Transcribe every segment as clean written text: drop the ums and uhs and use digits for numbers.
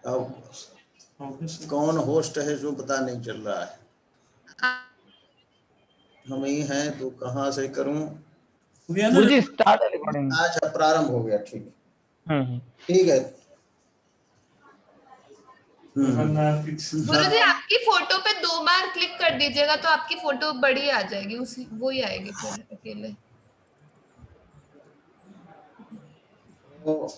अब कौन होस्ट है जो पता नहीं चल रहा है। हम ही हैं तो कहाँ से करूं? गुरुजी स्टार्ट रिकॉर्डिंग। अच्छा, प्रारंभ हो गया, ठीक हम्म। ठीक है। गुरुजी आपकी फोटो पे 2 बार क्लिक कर दीजिएगा तो आपकी फोटो बड़ी आ जाएगी, उसी वो ही आएगी फिर अकेले। तो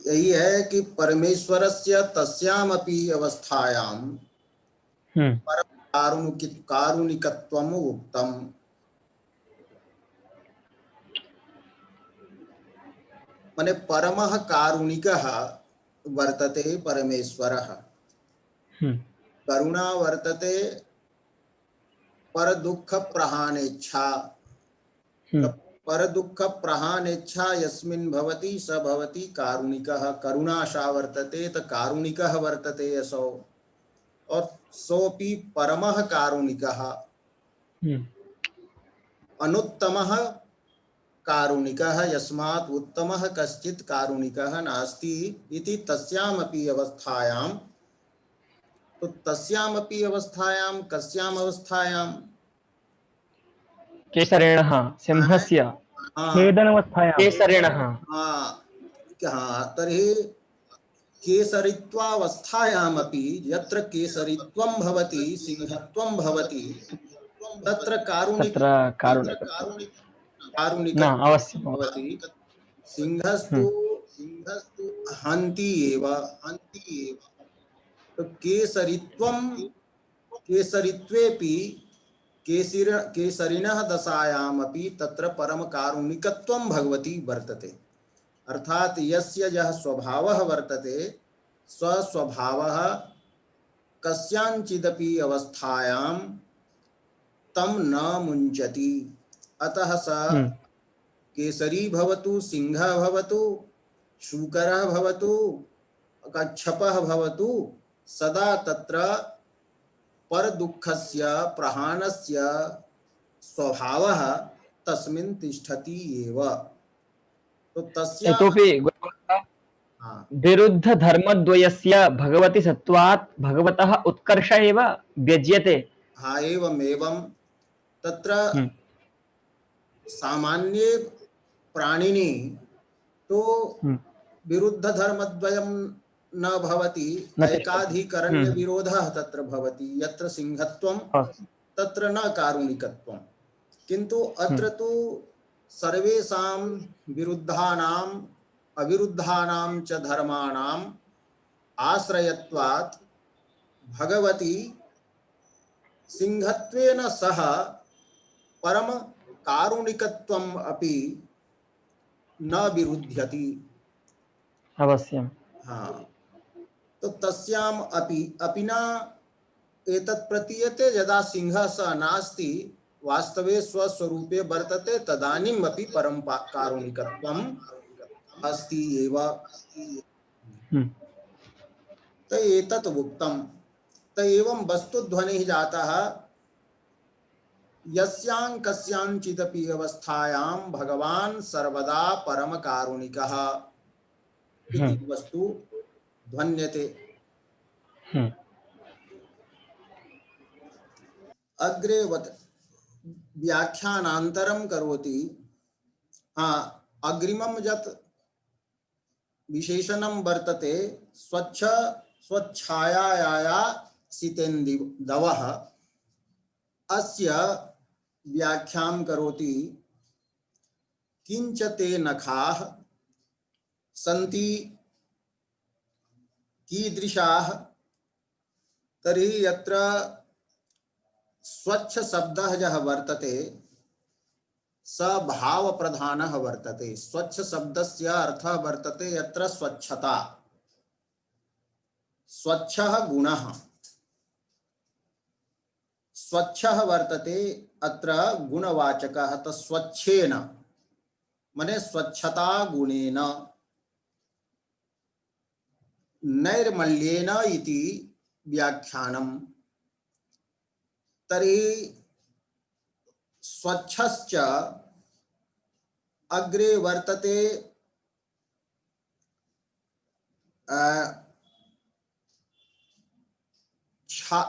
यही है कि परमेश्वरस्य तस्यामपि अवस्थायां परम कारुणिकत्वम् उक्तम्। माने परमः कारुणिकः वर्तते परमेश्वरः। करुणा वर्तते पर दुःख प्रहानेच्छा। पर दुःख प्रहानेच्छा यस्मिन् भवति स भवति कारुणिकः। करुणाशा वर्तते त कारुणिकः वर्तते असौ। और सोऽपि परमः कारुणिकः अनुत्तमः कारुणिकः यस्मात् उत्तमः कश्चित् कारुणिकः नास्ति इति तस्यामपि अवस्थायां। तो तस्यामपि अवस्थायां कस्याम् अवस्थायां? केसरेणः सिंहस्य छेदनावस्थायां। केसरेणः। हाँ, तर्हि केसरित्वावस्थायामपि यत्र केसरित्वं भवति सिंहत्वं भवति तत्र कारुणिकत्वं भवति। सिंहस्तु हन्ति एव। तो केसरित्वेपि केसरिणः दशायामपि तत्र परमकारुणिकत्वं भगवती वर्तते। अर्थात यस्य यः स्वभावः वर्तते स्वस्वभावः कस्याञ्चिदपि अवस्थायां तं न मुञ्चति। अतः स केसरी भवतु, सिंहः भवतु, शूकरः भवतु, कच्छपः भवतु, सदा तत्र पर दुःखस्य प्रहाणस्य स्वभावः तस्मिन् तिष्ठति एव। तो तस्य इतोपि विरुद्ध धर्मद्वयस्य भगवति सत्त्वात् भगवतः उत्कर्ष एव व्यज्यते। हाँ, एवं तत्र सामान्ये प्राणिनि तो विरुद्ध धर्मद्वयं न भवति, एकाधिकरण्य विरोधः तत्र भवति। यत्र सिंहत्वं तत्र न कारुणिकत्वं। किन्तु अत्र तु सर्वेषां विरुद्धानाम् अविरुद्धानां च धर्माणाम् आश्रयत्वात् भगवती सिंहत्वेन सह परम कारुणिकत्वम् अपि न विरुध्यति। अवश्यम्। हाँ, तो तस्याम अपि न एतत् प्रतीयते यदा सिंहः स नास्ति वास्तवे स्वस्वरूपे वर्तते तदानीम् अपि परम कारुणिकत्वम् अस्ति एव। तो एतत् उक्तम्। तो एवं वस्तुध्वनिः जातः यस्यां कस्यांचिदपि अवस्थायां भगवान् सर्वदा परम कारुणिकः इति वस्तु ध्वन्यते। अग्रे व्याख्यानान्तरं करोति। अग्रिमं यत् विशेषणं वर्तते स्वच्छ स्वच्छायाया सितेन्दवः, अस्य व्याख्यां करोति। किंच ते नखाः सन्ति कीदृशाः। तर्हि यत्र स्वच्छ शब्दः यः वर्तते स भाव प्रधानः वर्तते। स्वच्छ शब्दस्य अर्थः वर्तते यत्र स्वच्छता, स्वच्छः गुणः, स्वच्छः वर्तते अत्र गुणवाचकः। तो स्वच्छेन मने स्वच्छता गुणेन, नैर्मल्येन इति व्याख्यानम्। तर्हि स्वच्छश्च अग्रे वर्तते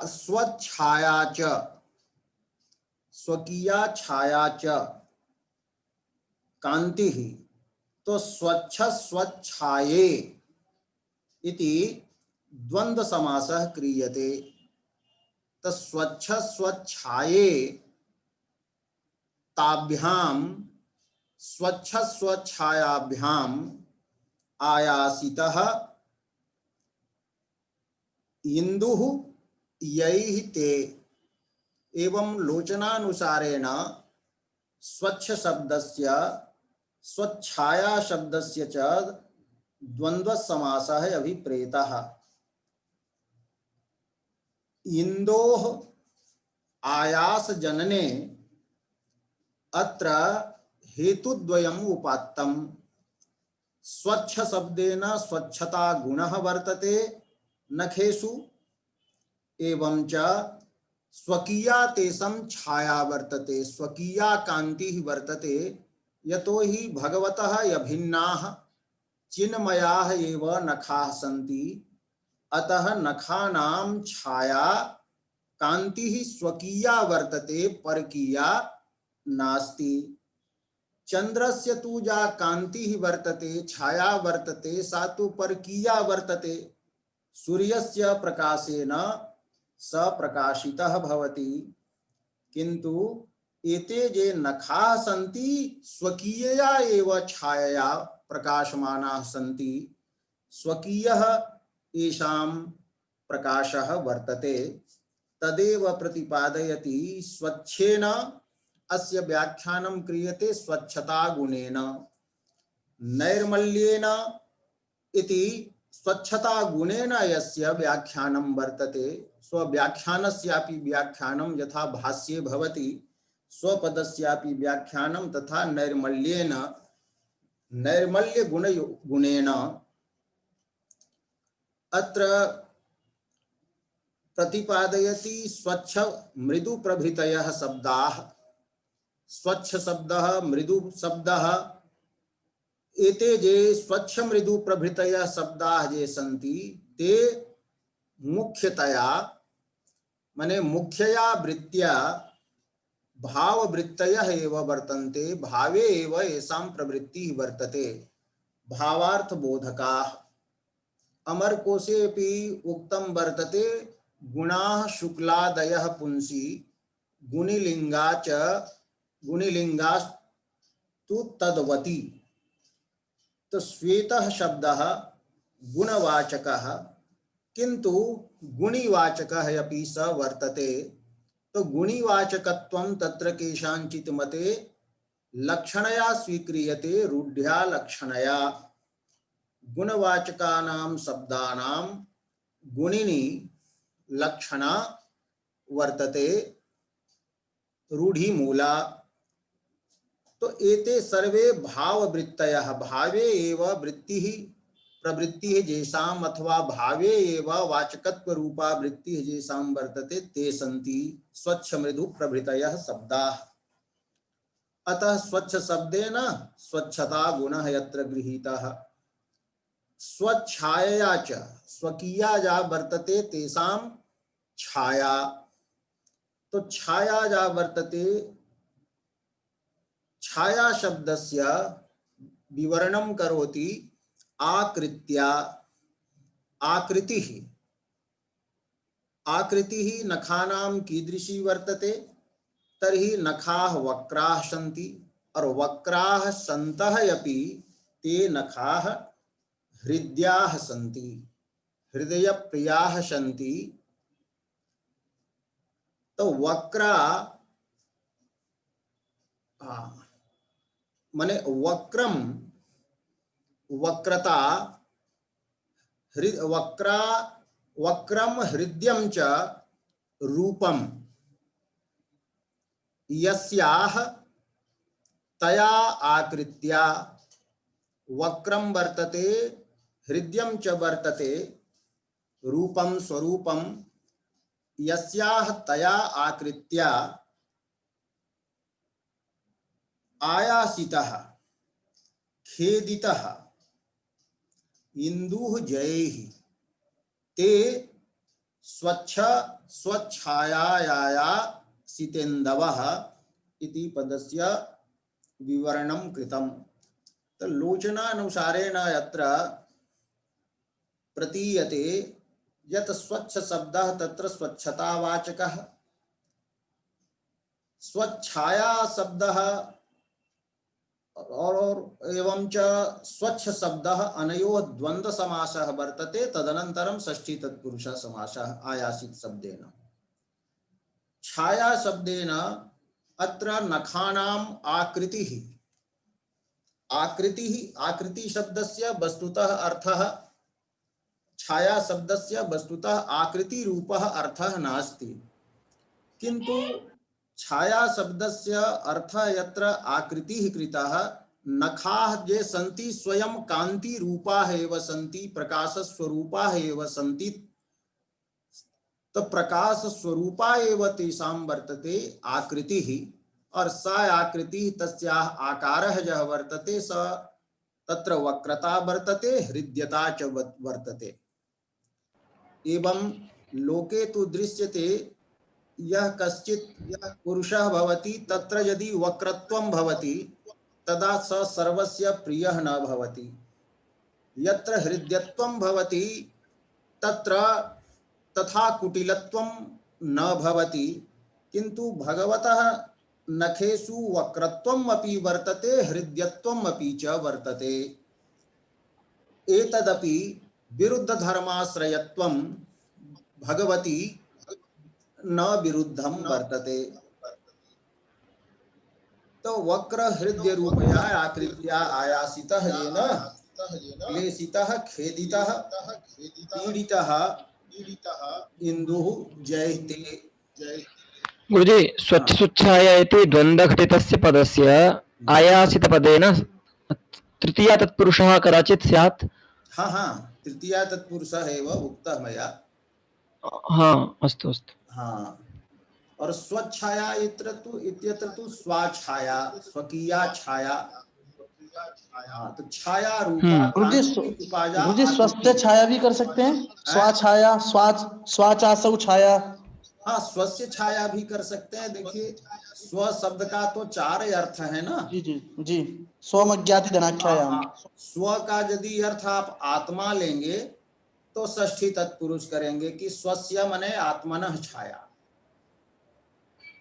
स्वच्छाया च, स्वकीया छाया च कांति ही, तो स्वच्छ स्वच्छाये इति द्वंद्व समासः क्रियते। तो स्वच्छ स्वच्छाये ताभ्याम स्वच्छ स्वच्छायाभ्याम आयासितः इंदुः यैः ते, एवं लोचनानुसारेण स्वच्छ शब्दस्य स्वच्छाया शब्दस्य च द्वंद्व समासः अभिप्रेतः। इंदोः आयास जनने अत्र हेतुद्वयम् उपात्तम्। स्वच्छ शब्देन स्वच्छता गुणः वर्तते नखेषु, एवं च स्वकीया तेषां छाया वर्तते, स्वकीया कान्तिः वर्तते। यतो हि भगवतः अभिन्नाः चिन्मयाः एव नखाः सन्ति, अतः नखानां छाया कान्तिः स्वकीया वर्तते, परकीया नास्ति। चंद्रस्य तु या कान्तिः वर्तते, छाया वर्तते, सा तु परकीया वर्तते। सूर्यस्य प्रकाशेन स प्रकाशितः भवति, किन्तु एते जे नखाः सन्ति स्वकीयया एव छायया प्रकाशमानाः सन्ति, स्वकीयः येषां प्रकाशः वर्तते। तदेव प्रतिपादयति स्वच्छेन अस्य व्याख्यानं क्रियते स्वच्छता गुणेन। नैर्मल्येन इति स्वच्छता गुणेन यस्य व्याख्यानं वर्तते, स्वव्याख्यानस्यापि व्याख्यानं यथा भाष्ये भवति, स्वपदस्यापि व्याख्यानं तथा नैर्मल्येन नैर्मल्य गुणेन अत्र प्रतिपादयति। स्वच्छ मृदु प्रभृतयः शब्दाः, स्वच्छ शब्दः मृदु शब्दः, एते जे स्वच्छ मृदु प्रभृतयः शब्दाः जे सन्ति ते मुख्यतया माने मुख्यया वृत्त्या भाववृत्तयः एव वर्तन्ते, भावे एव येषां प्रवृत्तिः वर्तते, भावार्थ बोधकाः। अमरकोशेऽपि उक्तं वर्तते गुणाः शुक्लादयः पुंसि गुणिलिंगा च गुणिलिंगास्तु तद्वति। तो श्वेतः शब्दः गुणवाचकः, किंतु गुणिवाचकः अपि स वर्तते। तो गुणिवाचकत्वं तत्र केषाञ्चित् मते लक्षणया स्वीक्रियते, रूढ्या लक्षणया। गुणवाचकानां शब्दानां गुणिनी लक्षणा वर्तते, रूढ़ी मूला। तो एते सर्वे भाववृत्तयः, भावे एव वृत्तिः प्रवृत्तिः जेषाम् अथवा भावे एव वाचकत्व रूपा वृत्तिः जेषां वर्तते ते सन्ति स्वच्छ मृदु प्रभृतयः शब्दाः। अतः स्वच्छ शब्देन स्वच्छता गुणः यत्र गृहीतः। स्वच्छायया च, स्वकीया या वर्तते तेषां छाया। तो छाया या वर्तते, छाया शब्दस्य विवरणं करोति आकृत्या। आकृतिः, आकृतिः नखानां कीदृशी वर्तते, तर्हि नखाः वक्राः सन्ति, और वक्राः सन्तः अपि ते नखाः हृद्याः सन्ति, हृदयप्रियाः सन्ति। तो वक्रा माने वक्रम, वक्रता, वक्रा वक्रम हृद्यं च रूपम यस्याः तया आकृत्या। वक्रम वर्तते, हृद्यं च वर्तते, रूपम स्वरूपम यस्याः तया आकृत्या आयासितः खेदितः इंदुः जयैः ते स्वच्छ स्वच्छायाया सितेन्दवः इति पदस्य विवरणं कृतम्। तो लोचनानुसारेण यत्र प्रतीयते यत् स्वच्छ शब्दः तत्र स्वच्छतावाचकः, स्वच्छाया शब्दः और एवं च स्वच्छ शब्दः अनयोः द्वन्द्व समासः वर्तते। तदनन्तरं षष्ठी तत्पुरुष समासः आयासित शब्देन। छाया शब्देन अत्र नखानाम् आकृतिः, आकृति शब्दस्य वस्तुतः अर्थः, छाया शब्दस्य वस्तुतः आकृति रूपः अर्थः नास्ति, किन्तु छाया शब्दस्य अर्थः यत्र आकृतिः कृतः, नखाः ये सन्ति स्वयं कान्ति रूपाः एव सन्ति, प्रकाश स्वरूपाः एव सन्ति। तो प्रकाश स्वरूपा एव तेषां वर्तते आकृतिः, और सा आकृतिः तस्याः आकारः यः वर्तते स तत्र वक्रता वर्तते, हृद्यता च वर्तते। एवं लोके तु दृश्यते यः कश्चित् पुरुषः भवति तत्र यदि वक्रत्वं भवति तदा स सर्वस्य प्रियः न भवति। यत्र हृद्यत्वं भवति तत्र तथा कुटिलत्वं न भवति, किन्तु भगवतः नखेषु वक्रत्वम् अपि वर्तते, हृद्यत्वम् अपि च वर्तते। एतदपि विरुद्धधर्माश्रयत्वं भगवती न विरुद्धं वर्तते। तो वक्र हृदय रूपया आकृत्या आयासितः येन क्लेशितः खेदितः पीडितः इंदुः जयते। गुरुजी, स्वच्छ स्वच्छाया इति द्वन्द्वघटितस्य पदस्य आयासितपदेन तृतीया तत्पुरुषः कदाचित् स्यात्। हाँ हाँ, तृतीया तत्पुरुषः एव उक्तः मया। हाँ, अस्तु अस्तु। हाँ, और स्वच्छाया इत्यत्र तु स्वाछाया, स्वकीया छाया। हाँ, तो छाया रूपा गुरुजी स्वस्थ छाया भी कर सकते हैं, स्वाछाया, स्वाचासौ छाया। हाँ, स्वस्य छाया भी कर सकते हैं। देखिए, स्व शब्द का तो चार अर्थ है ना। जी जी जी, स्वमज्ञाति धनाख्यायाम। स्व का यदि अर्थ आप आत्मा लेंगे तो षष्ठी तत्पुरुष करेंगे कि स्वस्य मने आत्मनः छाया,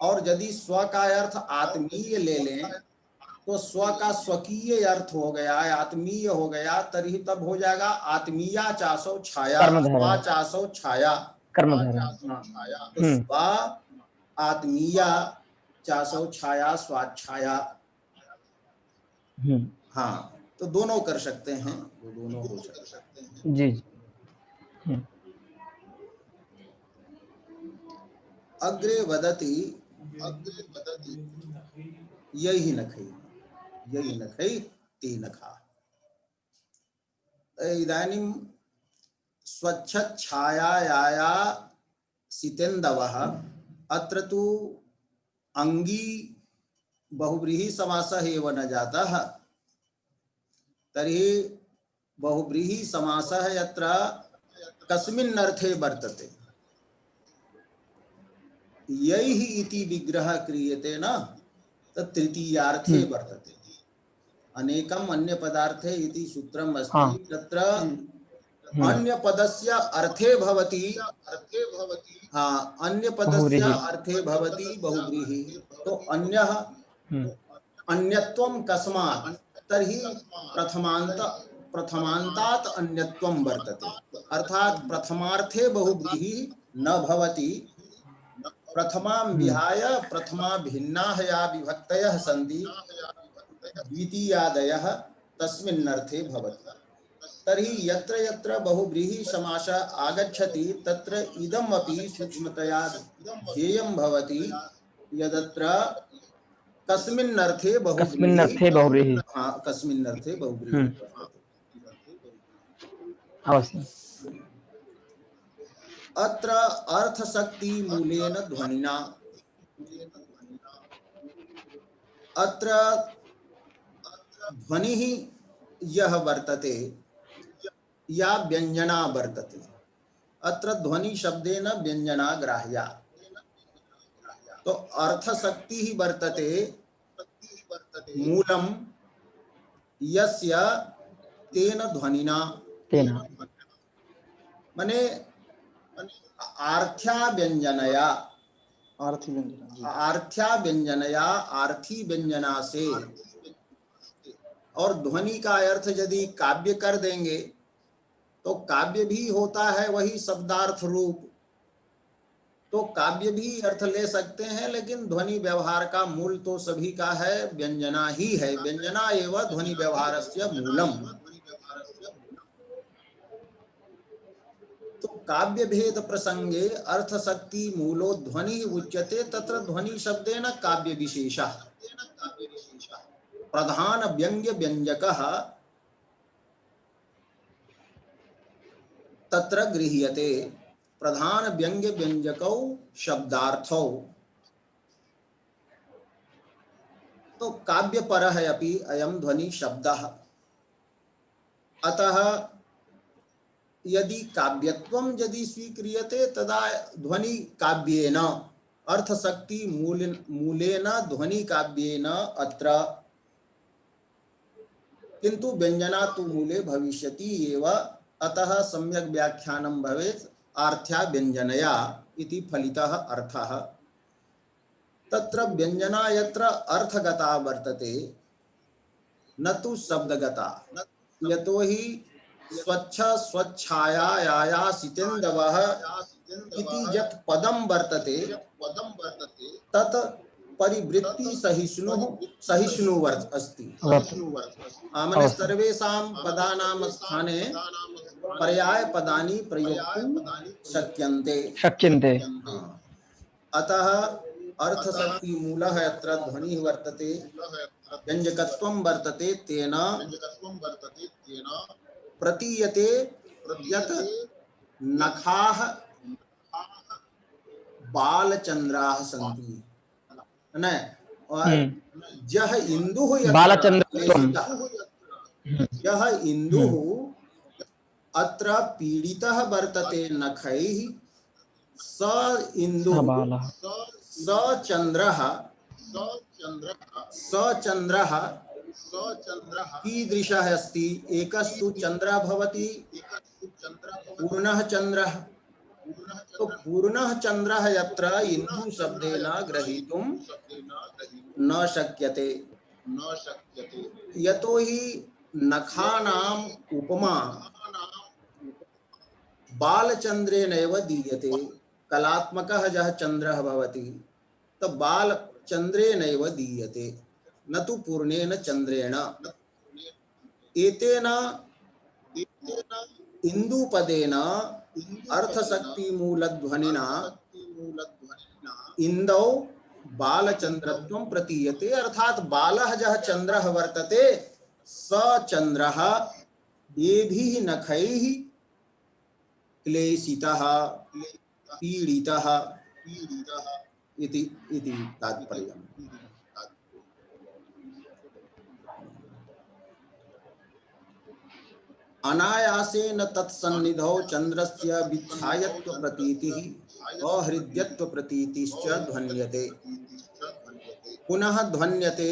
और यदि स्व का अर्थ आत्मीय ले लें तो स्व का स्वकीय अर्थ हो गया, आत्मीय हो गया, तरी तब हो जाएगा आत्मीया चासौ छाया, स्वा चासौ छाया, कर्मधारय। तो स्व आत्मीया चासौ छाया, स्वाच्छाया। हाँ, तो दोनों कर सकते हैं, वो दोनों हो सकते हैं। जी। अग्रे वदति यही नखै ते नखा। इदानीं स्वच्छच्छायाया सितेन्दवः, अत्र तु अंगी बहुव्रीहि समासः एव न जातः। तर्हि बहुव्रीहि समासः यत्र कस्मिन् अर्थे वर्तते, यैः इति विग्रह क्रियते न, तत् तृतीयार्थे वर्तते। अनेकम् अन्य पदार्थे इति सूत्रम् अस्ति, तत्र अन्य पदस्य अर्थे भवति, हाँ, अन्य पदस्य अर्थे भवति बहुव्रीहि। तो अन्यः अन्यत्वं कस्मात्, तर्हि प्रथमान्तात् अन्यत्वं वर्तते, अर्थात् प्रथमार्थे बहुव्रीहि न भवति, प्रथमां विहाय प्रथमा भिन्नाः या विभक्तयः सन्ति द्वितीयादयः तस्मिन् अर्थे भवति। तर्हि यत्र यत्र बहुव्रीहि समासः आगच्छति तत्र इदम् अपि सूक्ष्मतया ध्येयं भवति, यदत्र कस्मिन् अर्थे बहुव्रीहि, हाँ, कस्मिन् अर्थे बहुव्रीहि अवश्यम्। अत्र अर्थशक्ति मूलेन ध्वनिना, अत्र ध्वनिः यः वर्तते या व्यंजना वर्तते। अत्र ध्वनि शब्देन व्यंजना ग्राह्या। तो अर्थशक्ति ही वर्तते मूलम यस्य तेन ध्वनिना। तेन माने आर्थ्या व्यंजनया, आर्थी व्यंजना जी। आर्थ्या व्यंजनया, आर्थी व्यंजना से। और ध्वनि का अर्थ यदि काव्य कर देंगे तो काव्य भी होता है वही शब्दार्थ रूप, तो काव्य भी अर्थ ले सकते हैं, लेकिन ध्वनि व्यवहार का मूल तो सभी का है, व्यंजना ही है। व्यंजना एवं ध्वनि व्यवहारस्य मूलम। तो काव्य भेद प्रसंगे अर्थ शक्ति मूलो ध्वनि उच्यते, तत्र ध्वनि शब्देन काव्य विशेषः प्रधान व्यंग्य व्यंजकः तत्र गृह्यते। प्रधान व्यंग्य व्यंजकौ शब्दार्थौ। तो काव्य परः अपि अयं ध्वनि शब्दः। अतः यदि काव्यत्वं यदि स्वीक्रियते तदा ध्वनि काव्येन, अर्थशक्ति मूलेन ध्वनि काव्येन अत्र, किंतु व्यंजना तु मूले भविष्यति एव। अतः सम्यक् व्याख्यानं भवेत् आर्थ्या व्यंजनया इति फलितः अर्थः। तत्र व्यंजना यत्र अर्थगता वर्तते न तु शब्दगता। यतोहि स्वच्छ स्वच्छायायासितेन्दवः इति यत् पदं वर्तते तत् परिवृत्ति सहिष्णु अस्ति। आमने सर्वेषां पदानां स्थाने पर्याय पदानि प्रयोक्तुं शक्यन्ते। अतः अर्थशक्ति मूलः यत्र ध्वनिः वर्तते, व्यंजकत्वं वर्तते, तेन प्रतीयते यत् नखाः बालचंद्राः सन्ति न। और यह इंदुः बालचंद्रत्वं, यह इंदुः अत्र पीडितः वर्तते नखैः, स इंदुः स चंद्रः कीदृशः अस्ति। एकस्तु चंद्रः भवति पूर्णः चंद्रः। तो पूर्णः चंद्रः यत्र इंदु शब्देन ग्रहीतुं न शक्यते। यतोहि नखानाम् उपमा बालचंद्रेणैव दीयते। कलात्मकः यः चंद्रः भवति तो बालचंद्रेणैव दीयते, न तु पूर्णेन चंद्रेण। एतेन इंदुपदेन अर्थशक्ति मूलध्वनिना इंदौ बालचंद्रत्वं प्रतीयते। अर्थात बालः यः चंद्रः वर्तते स चंद्रः येभिः नखैः क्लेशितः पीडितः इति तात्पर्यम्। अनायासेन तत्सन्निधौ चंद्रस्य विच्छायत्व प्रतीतिः अहृद्यत्व प्रतीतिश्च ध्वन्यते। पुनः ध्वन्यते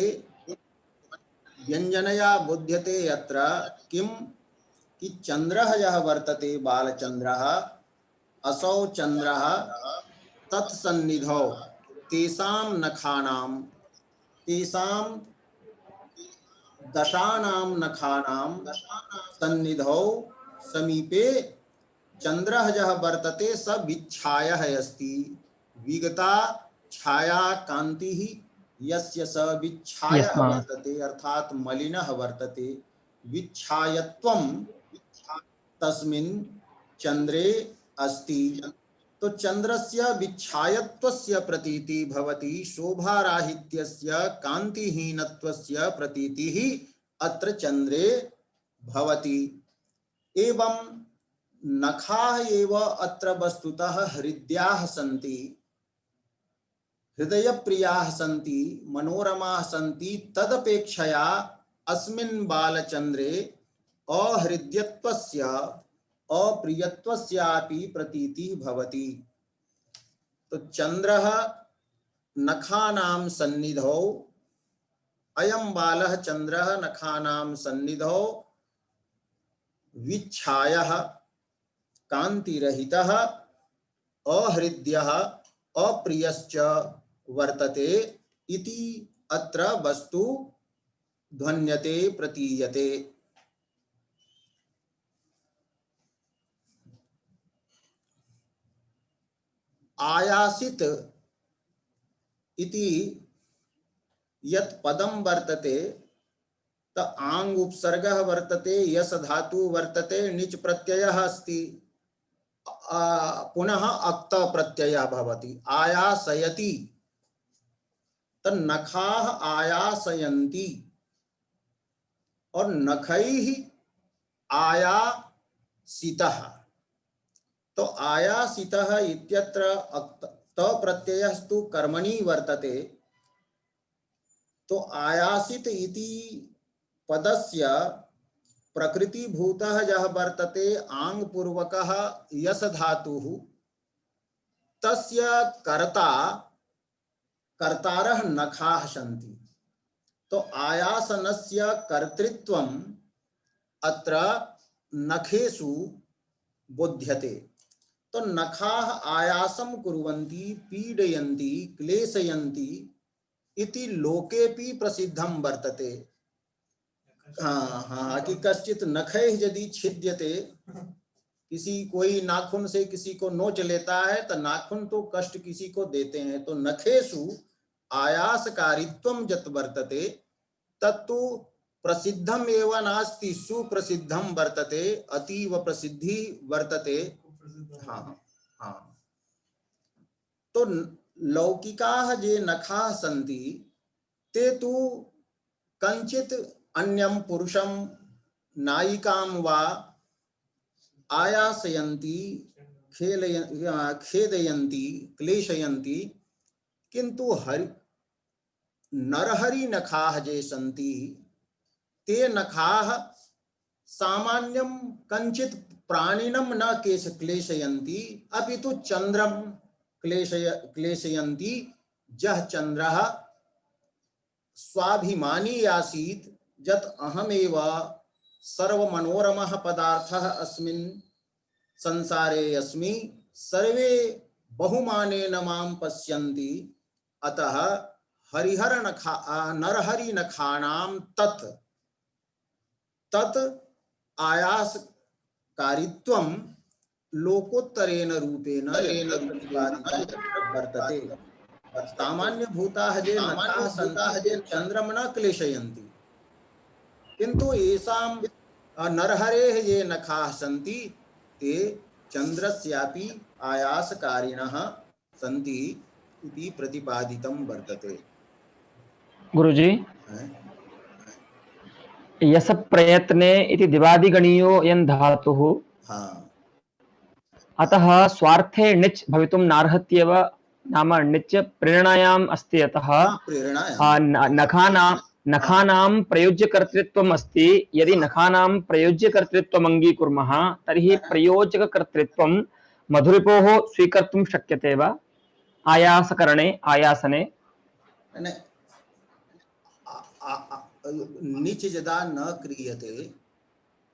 व्यंजनया बुध्यते यत्र किं कि चंद्रः यः वर्तते बालचंद्रः, असौ चंद्रः तत्सन्निधौ तेषां नखानां, तेषां दशानां नखानां सन्निधौ समीपे चंद्रः यः वर्तते स विच्छायः अस्ति। विगता छाया कान्तिः यस्य स विच्छायः वर्तते, अर्थात मलिनः वर्तते। विच्छायत्वं तस्मिन् चंद्रे अस्ति। तो चंद्रस्य विच्छायत्वस्य प्रतीति भवति, शोभाराहित्यस्य कान्तिहीनत्वस्य प्रतीतिः अत्र चंद्रे भवति। एवं नखाः एव अत्र वस्तुतः हृद्याः सन्ति, हृदयप्रियाः सन्ति, मनोरमाः सन्ति। तदपेक्षया अस्मिन् बालचंद्रे अहृद्यत्वस्य अप्रियत्वस्यापि प्रतीतिः भवति। तो चंद्रः नखानां सन्निधौ, अयं बालः चंद्रः नखानां सन्निधौ विच्छायः कान्तिरहितः अहृद्यः अप्रियश्च वर्तते इति अत्र वस्तु ध्वन्यते प्रतीयते। आयासित इति यत् पदं वर्तते त आंग उपसर्गः वर्तते, यस धातु वर्तते, निच प्रत्ययः अस्ति, पुनः अक्त प्रत्ययः भवति। आयासयति त नखाः आयासयन्ति और नखैः आयासितः। तो आयासितः इत्यत्र त प्रत्ययस्तु कर्मणि वर्तते। तो आयासित इति पदस्य प्रकृतिभूतः यः वर्तते आंग पूर्वकः यस धातुः, तस्य कर्ता कर्तारः नखाः सन्ति। तो आयासनस्य कर्तृत्वम् अत्र नखेषु बोध्यते। तो नखाः आयासं कुर्वन्ति, पीडयन्ति, क्लेशयन्ति इति लोकेपि प्रसिद्धं वर्तते। हाँ हाँ, कि कश्चित् नखैः यदि छिद्यते, किसी कोई नाखून से किसी को नोच लेता है तो नाखून तो कष्ट किसी को देते हैं। तो नखेषु आयासकारित्वं यत् वर्तते तत्तु प्रसिद्धम एव नास्ति, सुप्रसिद्धम वर्तते, अतीव प्रसिद्धि वर्तते। हाँ हाँ। तो लौकिकाः ये नखाः सन्ति ते तु कंचित अन्यं पुरुषं नायिकां वा आयासयन्ति, खेदयन्ति, क्लेशयन्ति, किन्तु नरहरि नखाः ये सन्ति ते नखाः सामान्यं कंचित प्राणिनं न क्लेशयन्ति, अपितु चन्द्रं क्लेशयन्ति। जः चन्द्रः स्वाभिमानी आसीत् यत् अहमेव सर्वमनोरमः पदार्थः अस्मिन् संसारे अस्मि, सर्वे बहुमानेन मां पश्यन्ति, अतः नरहरि नखानां तत् आयासकारित्वं लोकोत्तरेण रूपेण वर्तते। सामान्य भूताः ये नखाः सन्ति चन्द्रं न क्लेशयन्ति, किन्तु येषां नरहरेः ये नखाः सन्ति ते चन्द्रस्यापि आयासकारिणः सन्ति इति प्रतिपादितं वर्तते। गुरुजी, यस प्रयत्ने इति दिवादिगणीयो यन् धातुः, हाँ, अतः स्वार्थे णिच् भवितुं नार्हत्येव, नाम णिच् प्रेरणायाम् अस्ति। अतः नखानां प्रयोज्यकर्तृत्वम् अस्ति। यदि नखानां प्रयोज्यकर्तृत्वम् अङ्गीकुर्मः तर्हि प्रयोजककर्तृत्वं मधुरिपोः स्वीकर्तुं शक्यते वा आयासकरणे, आयासने? निच यदा न क्रियते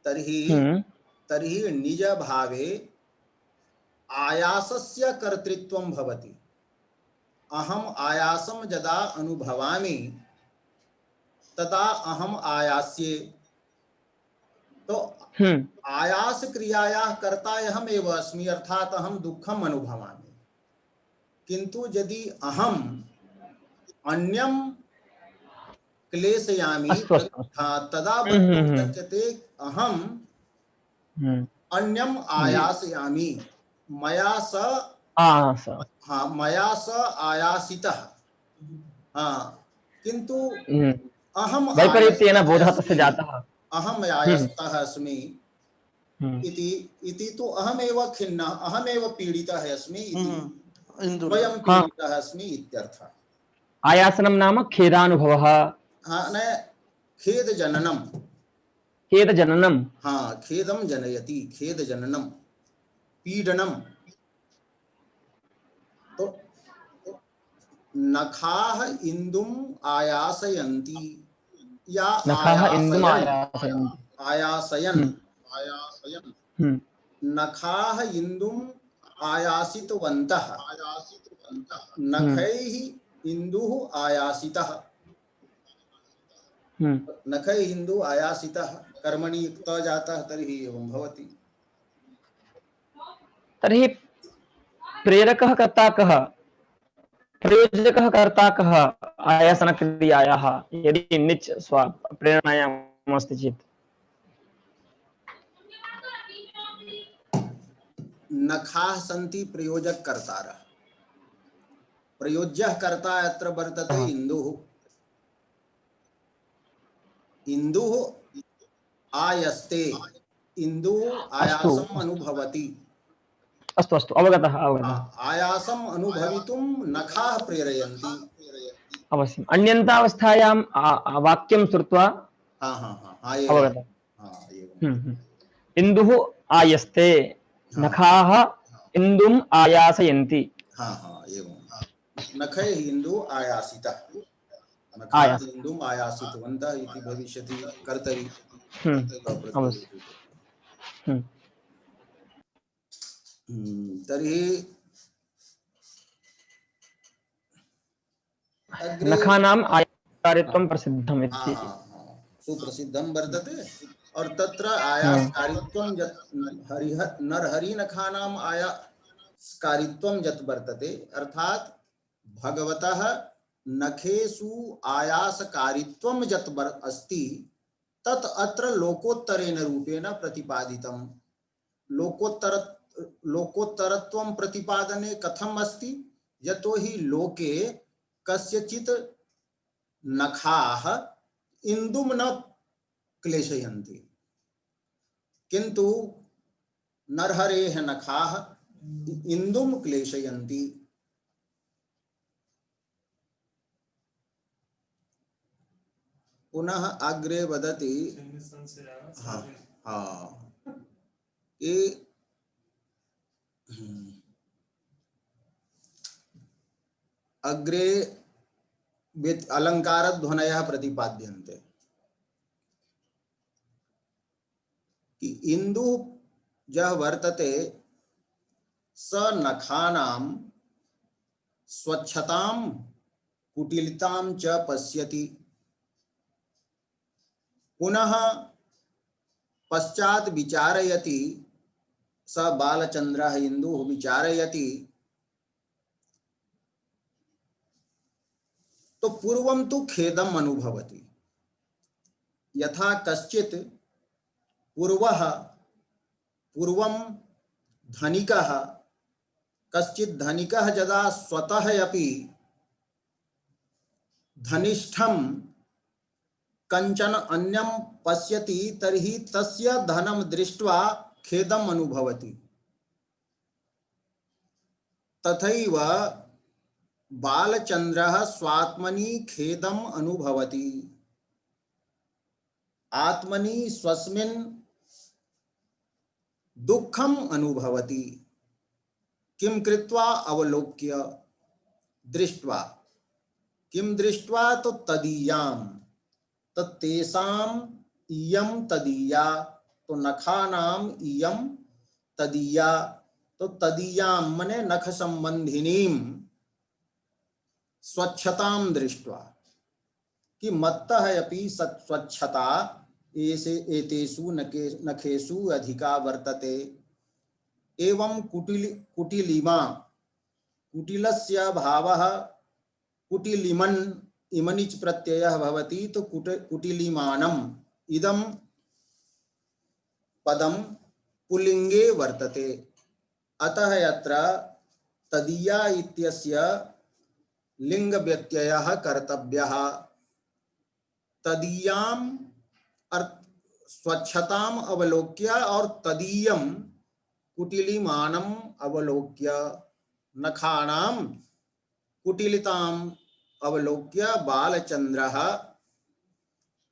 तर्हि निज भावे आयासस्य कर्तृत्वं भवति। अहम आयासं यदा अनुभवामि तदा अहम आयास्ये। तो आयास क्रियायाः कर्ता अहमेव अस्मि, अर्थात अहम दुःखम् अनुभवामि। किन्तु यदि अहम अन्यं क्लेशयामि तदा वक्तुं शक्यते अहम अन्यम् आयासयामि, मया स आयासितः। किन्तु अहम वैपरीत्येन बोधः तस्य जातः। अहम आयासतः अस्मि इति तु अहमेव खिन्नः, अहमेव पीडितः अस्मि इति, वयं पीडितः अस्मि इत्यर्थः। आयासनं नाम खेदानुभवः। हाँ, न खेद जननम, खेद जननम। हाँ, खेदम जनयति, खेद जननम, पीडनम। तो नखाह इंदुम आयासयन्ति या नखाः इंदुम आयासयन, आयासयन्ति। आयासयन, हम्म नखाह इंदुम आयासितवन्तः, हम्म नखैः इंदुः आयासितः, नखैः इंदुः आयासितः, कर्मणि युक्त जातः तर्हि एवं भवति। तर्हि प्रेरकः कर्ता कः, प्रयोजकः कर्ता कः आयासनक्रियायाः यदि निच् स्व प्रेरणायाम् अस्ति चेत्? नखाः सन्ति प्रयोजक कर्तारः, प्रयोज्यः कर्ता अत्र वर्तते इंदुः, इंदुः आयस्ते, इंदुः आयासम् अनुभवति। अस्तु अस्तु, अवगतः अवगतः। आयासम् अनुभवितुं नखाः प्रेरयन्ति। अवश्यम्। अन्यन्तावस्थायां वाक्यं श्रुत्वा अवगतः। इन्दुः आयस्ते, नखाः इन्दुम् आयासयन्ति। नखैः इन्दुः आयासितः, नखाः इन्दुम् आयासितवन्तः इति भविष्यति कर्तरि। तर्हि नखानाम् आयासकारित्वं प्रसिद्धम् इति सुप्रसिद्धं वर्तते। और तत्र आयासकारित्वं नरहरिनखानाम् आयासकारित्वं यत् वर्तते, अर्थात् भगवतः नखेषु आयासकारित्वं यत् अस्ति तत् अत्र लोकोत्तरेण रूपेण प्रतिपादितं। लोकोत्तरत्वं प्रतिपादने कथम् अस्ति? यतोहि लोके कस्यचित् नखाः इंदुं न क्लेशयन्ति, किन्तु नरहरेः नखाः इंदुं क्लेशयन्ति। पुनः अग्रे वदति, अग्रे अलंकारध्वनयः प्रतिपाद्यन्ते कि इंदु यः वर्तते स नखानां स्वच्छतां कुटिलतां च पश्यति, पुनः पश्चात् विचारयति, स बालचन्द्रः इंदुः विचारयति। तो पूर्वं तु खेदम् अनुभवति, यथा कश्चित् पूर्वं धनिकः, कश्चित् धनिकः यदा स्वतः अपि धनिष्ठं कंचन अन्यं पश्यति तर्हि तस्य धनं दृष्ट्वा खेदम् अनुभवति। तथैव बालचन्द्रः स्वात्मनि खेदम् अनुभवति, आत्मनि स्वस्मिन् दुःखम् अनुभवति। किं कृत्वा? अवलोक्य, दृष्ट्वा। किं दृष्ट्वा? तो तदीयां, तेषां इयं तदीया, तो नखानां इयं तदीया, तो तदीयां मने नख संबंधिनीं स्वच्छतां दृष्ट्वा, कि मत्तः अपि स्वच्छता एतेषु नखेषु अधिका वर्तते। एवं कुटिलिमा, कुटिलस्य भावः कुटिलिमन्, इमनिच प्रत्ययः भवति, तो कुटिलिमानम् इदं पदं पुल्लिङ्गे वर्तते। अतः यत्र तदीया इत्यस्य लिंग व्यत्ययः कर्तव्यः। तदीयां स्वच्छताम् अवलोक्य और तदीयं कुटिलिमानम् अवलोक्य, नखानां कुटिलिताम् अवलोक्य बालचन्द्रः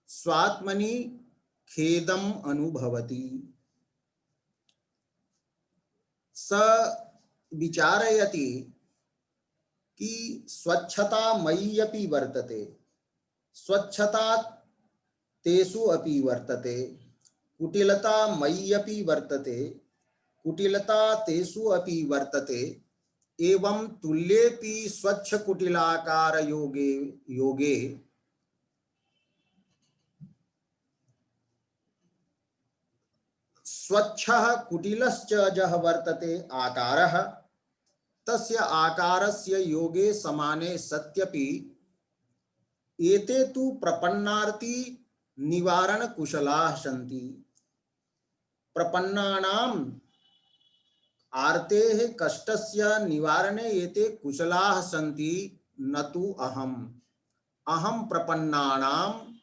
स्वात्मनि खेदम अनुभवति। स विचारयति कि स्वच्छता मयि अपि वर्तते, स्वच्छता तेषु अपि वर्तते, कुटिलता मयि अपि वर्तते, कुटिलता तेषु अपि वर्तते, एवं तुल्येपि स्वच्छ कुटिलाकार योगे योगे स्वच्छः कुटिलश्च यः वर्तते आकारः, तस्य आकारस्य योगे समाने सत्यपि एते तु प्रपन्नार्ति निवारण कुशलाः सन्ति। प्रपन्नानाम् आर्तेः कष्टस्य निवारणे एते कुशलाः सन्ति, न तु अहम्। अहं प्रपन्नानां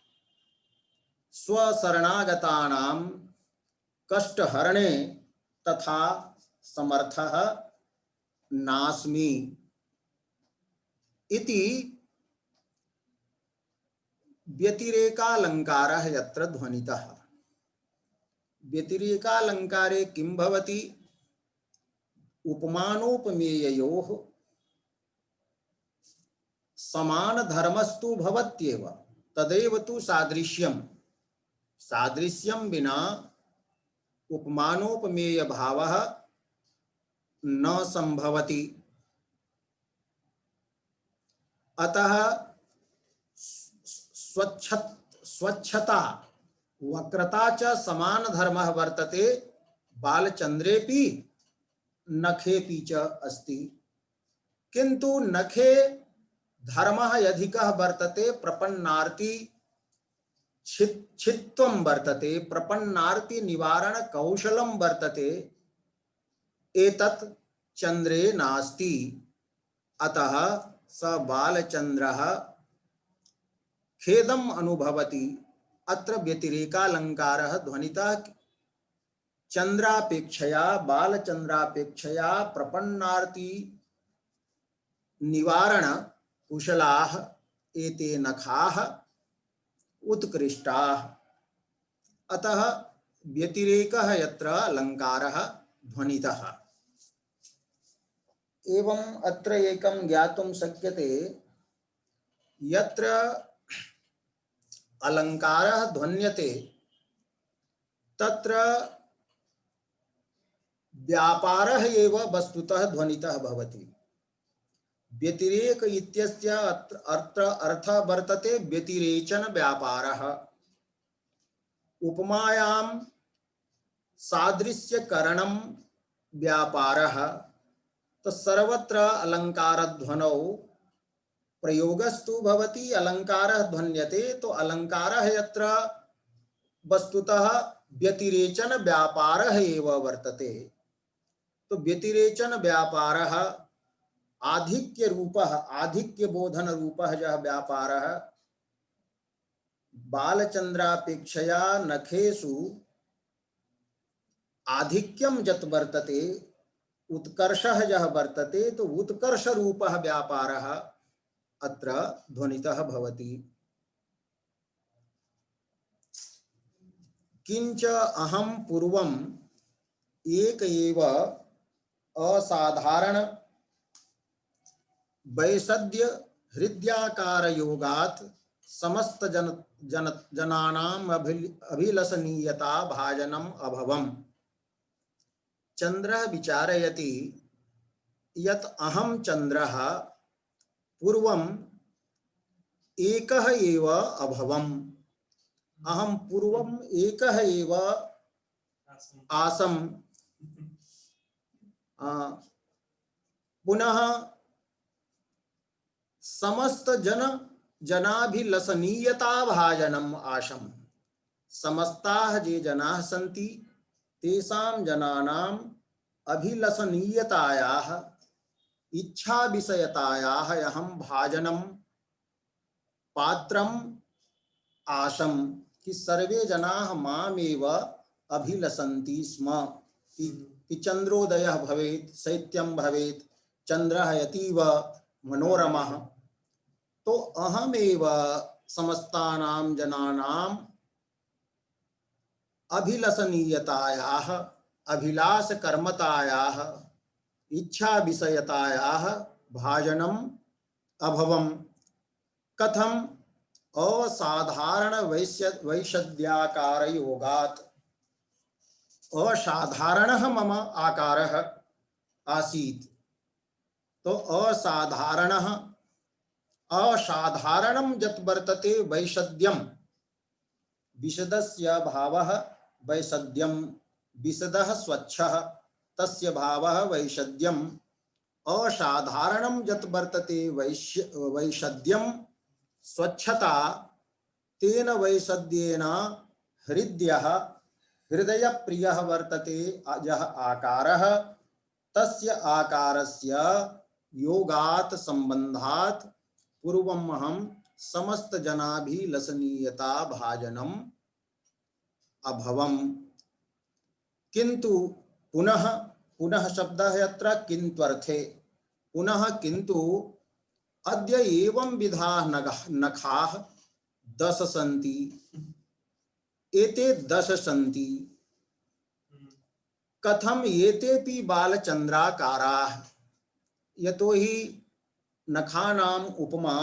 स्वशरणागतानां कष्टहरणे तथा समर्थः नास्मि इति व्यतिरेकालंकारः यत्र ध्वनितः। व्यतिरेकालंकारे किं भवति? उपमानोपमेययोः समान धर्मस्तु भवत्येव, तदेव तु सादृश्यम्। सादृश्यं विना उपमानोपमेय भावः न संभवति। अतः स्वच्छता वक्रता च समान धर्मः वर्तते, बालचंद्रेपि नखेपि च अस्ति। किंतु नखे धर्मः अधिकः वर्तते, प्रपन्नार्ति छित्त्वं वर्तते, प्रपन्नार्ति निवारण कौशलं वर्तते, एतत् चंद्रे नास्ति। अतः स बालचंद्रः खेदम् अनुभवति। अत्र व्यतिरेकालंकारः ध्वनितः। चंद्रापेक्षया बालचंद्रापेक्षया प्रपन्नार्ति निवारण कुशलाः एते नखाः उत्कृष्टाः। अतः व्यतिरेकः यत्र अलंकारः ध्वनितः। एवं अत्र एकं ज्ञातुं शक्यते, यत्र अलंकारः ध्वन्यते तत्र व्यापारः एव वस्तुतः ध्वनितः भवति। व्यतिरेक इत्यस्य अत्र अर्थः वर्तते व्यतिरेचन व्यापारः। उपमायां सादृश्यकरणं व्यापारः। तो सर्वत्र अलंकारध्वनौ प्रयोगस्तु भवति, अलंकारः ध्वन्यते। तो अलंकारः यत्र वस्तुतः व्यतिरेचन व्यापारः एव वर्तते। तो व्यतिरेचन व्यापारः आधिक्य रूपः, आधिक्य बोधन रूपः यः व्यापारः बालचंद्रापेक्षया नखेषु आधिक्यं यत् वर्तते, उत्कर्षः यः वर्तते, तो उत्कर्ष रूपः व्यापारः अत्र ध्वनितः भवति। किंच अहं पूर्वम् एक एव असाधारण वैसद्य हृदयाकार योगात् समस्त जनानाम् अभिलषणीयता भाजनम् अभवम्। चंद्रः विचारयति यत् अहं चंद्रः पूर्वम् एकः एव अभवम्। अहं पूर्वम् एकः एव आसम्। पुनः समस्त जनाभिलषणीयता भाजनम् आशम्। समस्ताः ये जनाः सन्ति तेषां जनानाम् अभिलषणीयतायाः इच्छा विषयतायाः अहं भाजनं पात्रम् आशम्, कि सर्वे जनाः मामेव अभिलषन्ति स्म। कि चंद्रोदयः भवेत्, शैत्यं भवेत्, चंद्रः अतीव मनोरमः, तो अहमेव समस्तानां जनानां अभिलषणीयतायाः अभिलाष कर्मतायाः इच्छा विषयतायाः भाजनम अभवम कथम असाधारण वैषद्याकार योगात् असाधारणः मम आकारः आसीत् तो असाधारणं यत् वर्तते वैषद्यं विशदस्य भावः वैषद्यं विशदः स्वच्छः तस्य भावः वैषद्यं असाधारणं यत् वर्तते वैषद्यं स्वच्छता तेन वैषद्येन हृदयः हृदयप्रियः वर्तते यः आकारः तस्य आकारस्य योगात् संबंधात् पूर्वम् अहं समस्त जनाभिलषणीयता भाजनम अभवम किंतु पुनः पुनः शब्दः यत्र किंत्वर्थे पुनः किंतु अद्य एवं विधाः नखाः 10 सन्ति एते 10 सन्ति कथम एतेपि बालचंद्राकाराः यतो हि नखानाम् उपमा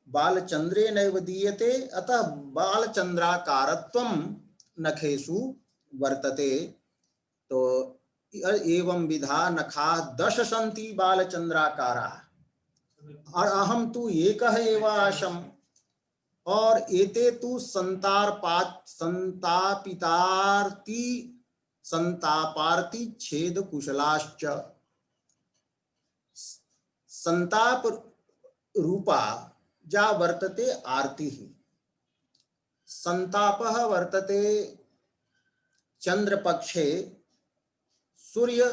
बालचंद्रेनैव दीयते अतः बालचंद्राकारत्वं नखेषु वर्तते तो एवं विधा नखाः 10 सन्ति बालचंद्राकाराः और अहम तु एकः एव आसम् और एते तु संतापार्ति छेद कुशलाश्च संताप रूपा जा वर्तते आर्ति संतापः वर्तते चंद्रपक्षे सूर्य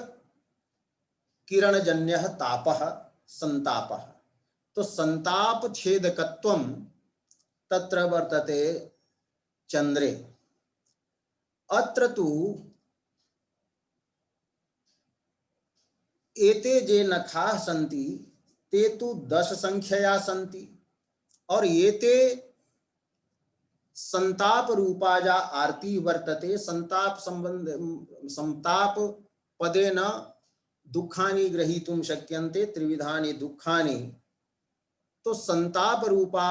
किरणजन्यः तापः संतापः तो संताप छेदकत्वं तत्र वर्तते चंद्रे अत्र तु एते जे नखाः सन्ति ते तु 10 संख्यया सन्ति और एते संताप रूपा जा आरती वर्तते संताप पदेन दुःखानि ग्रहीतुं शक्यन्ते त्रिविधानि दुःखानि तो संताप रूपा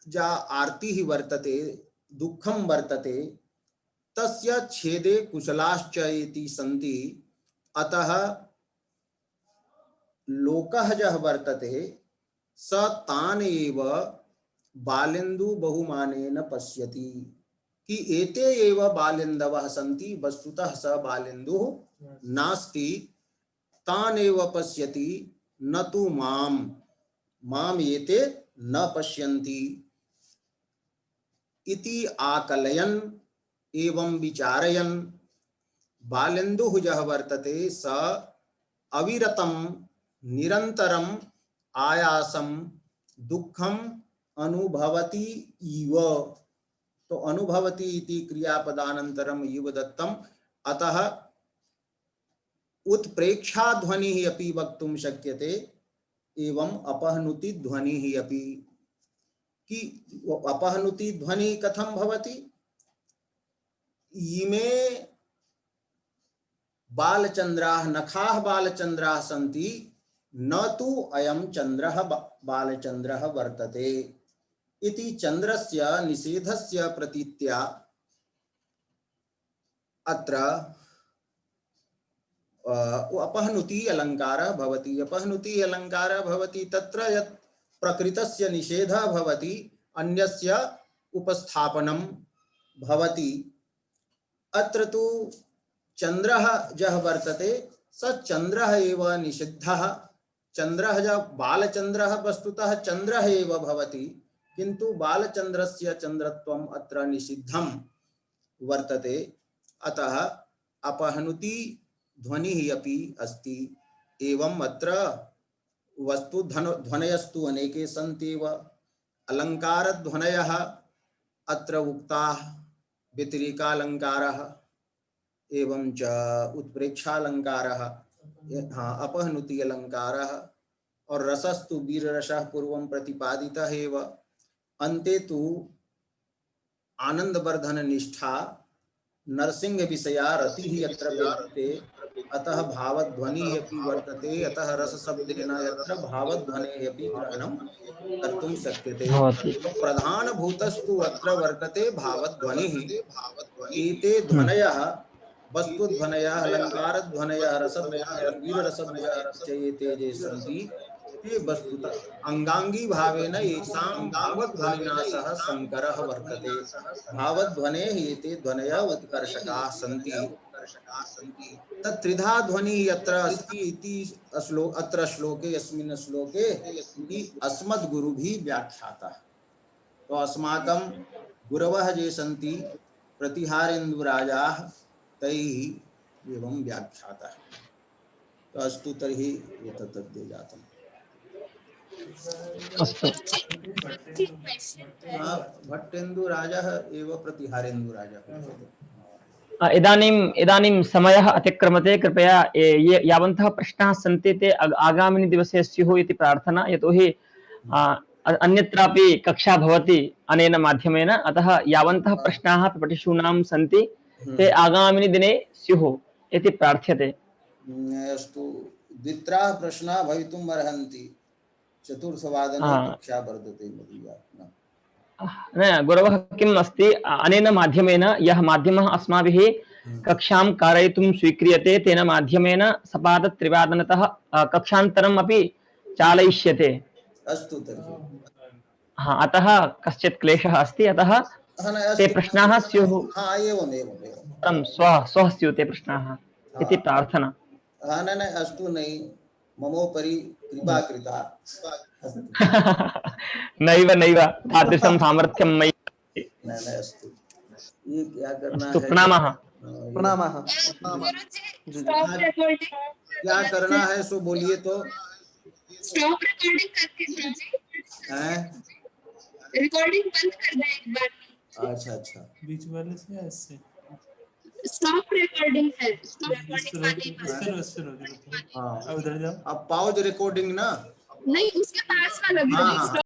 जा आरती वर्तते दुःखं वर्तते तस्य छेदे कुशलाश्च इति सन्ति अतः लोकः जः वर्तते स तान् एव बालेन्दु बहुमानेन पश्यति कि एते एव बालेन्दवः सन्ति वस्तुतः स बालेन्दुः नास्ति तान् एव पश्यति न तु माम् एते न पश्यन्ति इति आकलयन् एवं विचारयन् बालेन्दुः यः वर्तते स अविरतं निरंतरम आयासम दुखम अनुभवति इव तो अनुभवति इति क्रियापदानन्तरम इव दत्तम अतः उत्प्रेक्षा ध्वनिः अपि वक्तुं शक्यते एवं अपहनुति ध्वनिः अपि कि अपहनुति ध्वनि कथं भवति इमे बालचंद्राः नखाः बालचंद्राः सन्ति न तु अयं चंद्रः बालचंद्रः वर्तते इति चंद्रस्य निषेधस्य प्रतीत्या अत्र अपहनुति अलङ्कारः भवति अपहनुति अलङ्कारः भवति तत्र यत् प्रकृतस्य निषेधः भवति अन्यस्य उपस्थापनं भवति अत्र तु चंद्रः जः वर्तते स चंद्रः एव निषिद्धः चंद्रः जब बालचंद्रः वस्तुतः चंद्रः एव भवति किंतु बालचंद्रस्य चंद्रत्वम् अत्र निषिद्धं वर्तते अतः अपहनुति ध्वनिः अपि अस्ति एवं अत्र वस्तु ध्वनयस्तु अनेके सन्त्येव अलङ्कारध्वनयः अत्र उक्ताः व्यतिरेकालङ्कारः एवं च उत्प्रेक्षालङ्कारः अपहनुति अलङ्कारः और रसस्तु वीररसः पूर्वं प्रतिपादितः एव अन्ते तु आनन्दवर्धन निष्ठा नरसिंह विषया रतिः यत्र विद्यते अतः भावध्वनिः अपि वर्तते अतः रसशब्देन यत्र भावध्वनेः अपि ग्रहणं कर्तुं शक्यते। भवति। प्रधानभूतस्तु अत्र वर्तते भावध्वनिः। एते ध्वनयः वस्तुध्वनयः अलङ्कारध्वनयः रसध्वनयः वीररसध्वनयः च एते ये सन्ति ते वस्तुतः अंगांगी भावेन येषां भावध्वनिना सह संकरः वर्तते। भावध्वनेः एते ध्वनयः उत्कर्षकाः सन्ति। तत्त्रिधा ध्वनिः यत्र अस्ति इति अत्र श्लोके अस्मिन् श्लोके इति अस्मद्गुरुभिः व्याख्यातः। तो अस्माकं गुरवः ये सन्ति प्रतिहारेन्दुराजाः तैः एवं व्याख्यातः। तो अस्तु तर्हि एतत् अद्य जातम्। अस्तु। भट्टेन्दुराजः एव प्रतिहारेन्दुराजः। इदानीं समयः अतिक्रमते। कृपया ये यावन्तः प्रश्नाः सन्ति ते आगामिनि दिवसे स्युः इति प्रार्थना। यतोहि अन्यत्रापि कक्षा भवति अनेन माध्यमेन, अतः यावन्तः प्रश्नाः पठिषूणां सन्ति ते आगामिनि दिने स्युः इति प्रार्थ्यते। अस्तु, द्वित्राः प्रश्नाः भवितुम् अर्हन्ति। चतुर्थवादने कक्षा वर्तते मदीया। न गुरवः किम् अस्ति, अनेन माध्यमेन यः माध्यमः अस्माभिः कक्षां कारयितुं स्वीक्रियते तेन माध्यमेन सपादत्रिवादनतः कक्षान्तरम् अपि चालयिष्यते। अस्तु तर्हि। हाँ, अतः कश्चित् क्लेशः अस्ति, अतः ते प्रश्नाः स्युः। हाँ, एवं श्वः स्युः ते प्रश्नाः इति प्रार्थना। न अस्तु, नहीं ममोपरि कृपा कृता। नैव तादृशं सामर्थ्यं मयि। अस्तु, ये क्या करना है? प्रणामः। प्रणामः। क्या करना है सो बोलिए तो। स्टॉप रिकॉर्डिंग करके गुरुजी। रिकॉर्डिंग बंद कर दे एक बार। अच्छा, बीच वाले से ऐसे स्टॉप रिकॉर्डिंग है। स्टॉप रिकॉर्डिंग हाँ, अब पाउज रिकॉर्डिंग ना, नहीं, उसके पास वाला हाँ, हाँ।